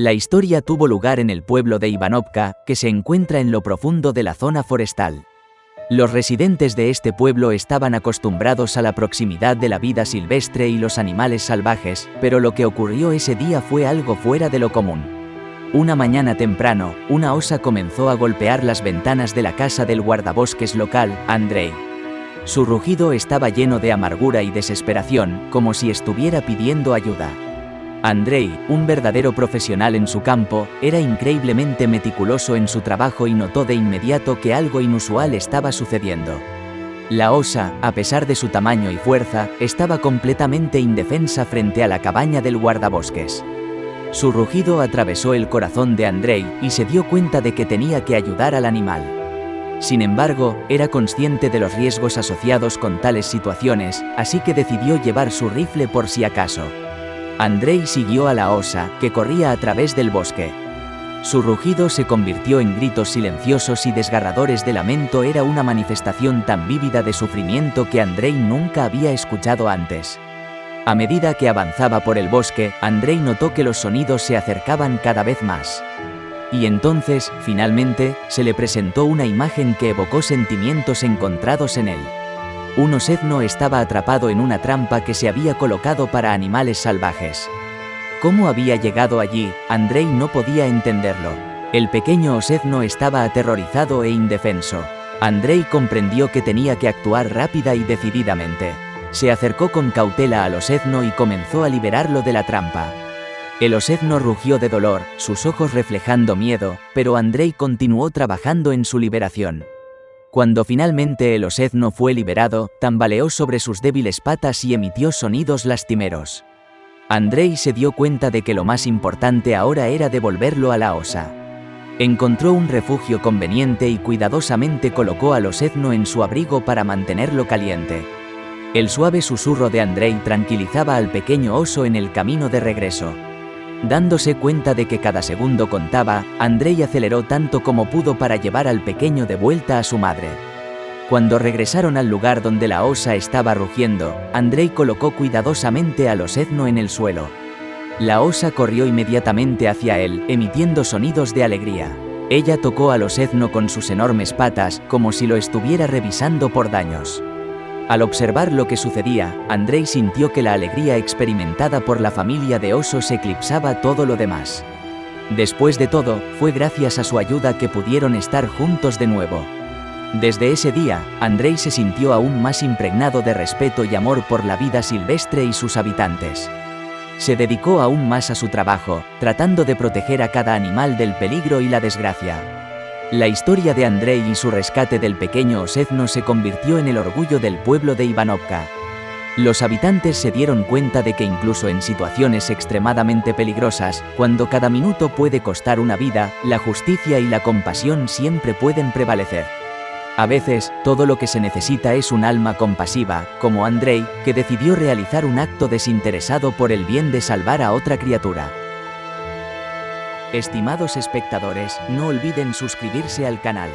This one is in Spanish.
La historia tuvo lugar en el pueblo de Ivanovka, que se encuentra en lo profundo de la zona forestal. Los residentes de este pueblo estaban acostumbrados a la proximidad de la vida silvestre y los animales salvajes, pero lo que ocurrió ese día fue algo fuera de lo común. Una mañana temprano, una osa comenzó a golpear las ventanas de la casa del guardabosques local, Andrei. Su rugido estaba lleno de amargura y desesperación, como si estuviera pidiendo ayuda. Andrei, un verdadero profesional en su campo, era increíblemente meticuloso en su trabajo y notó de inmediato que algo inusual estaba sucediendo. La osa, a pesar de su tamaño y fuerza, estaba completamente indefensa frente a la cabaña del guardabosques. Su rugido atravesó el corazón de Andrei y se dio cuenta de que tenía que ayudar al animal. Sin embargo, era consciente de los riesgos asociados con tales situaciones, así que decidió llevar su rifle por si acaso. Andrei siguió a la osa, que corría a través del bosque. Su rugido se convirtió en gritos silenciosos y desgarradores de lamento. Era una manifestación tan vívida de sufrimiento que Andrei nunca había escuchado antes. A medida que avanzaba por el bosque, Andrei notó que los sonidos se acercaban cada vez más. Y entonces, finalmente, se le presentó una imagen que evocó sentimientos encontrados en él. Un osezno estaba atrapado en una trampa que se había colocado para animales salvajes. ¿Cómo había llegado allí? Andrei no podía entenderlo. El pequeño osezno estaba aterrorizado e indefenso. Andrei comprendió que tenía que actuar rápida y decididamente. Se acercó con cautela al osezno y comenzó a liberarlo de la trampa. El osezno rugió de dolor, sus ojos reflejando miedo, pero Andrei continuó trabajando en su liberación. Cuando finalmente el osezno fue liberado, tambaleó sobre sus débiles patas y emitió sonidos lastimeros. Andrei se dio cuenta de que lo más importante ahora era devolverlo a la osa. Encontró un refugio conveniente y cuidadosamente colocó al osezno en su abrigo para mantenerlo caliente. El suave susurro de Andrei tranquilizaba al pequeño oso en el camino de regreso. Dándose cuenta de que cada segundo contaba, Andrei aceleró tanto como pudo para llevar al pequeño de vuelta a su madre. Cuando regresaron al lugar donde la osa estaba rugiendo, Andrei colocó cuidadosamente al osezno en el suelo. La osa corrió inmediatamente hacia él, emitiendo sonidos de alegría. Ella tocó al osezno con sus enormes patas, como si lo estuviera revisando por daños. Al observar lo que sucedía, Andrei sintió que la alegría experimentada por la familia de osos eclipsaba todo lo demás. Después de todo, fue gracias a su ayuda que pudieron estar juntos de nuevo. Desde ese día, Andrei se sintió aún más impregnado de respeto y amor por la vida silvestre y sus habitantes. Se dedicó aún más a su trabajo, tratando de proteger a cada animal del peligro y la desgracia. La historia de Andrei y su rescate del pequeño osezno se convirtió en el orgullo del pueblo de Ivanovka. Los habitantes se dieron cuenta de que incluso en situaciones extremadamente peligrosas, cuando cada minuto puede costar una vida, la justicia y la compasión siempre pueden prevalecer. A veces, todo lo que se necesita es un alma compasiva, como Andrei, que decidió realizar un acto desinteresado por el bien de salvar a otra criatura. Estimados espectadores, no olviden suscribirse al canal.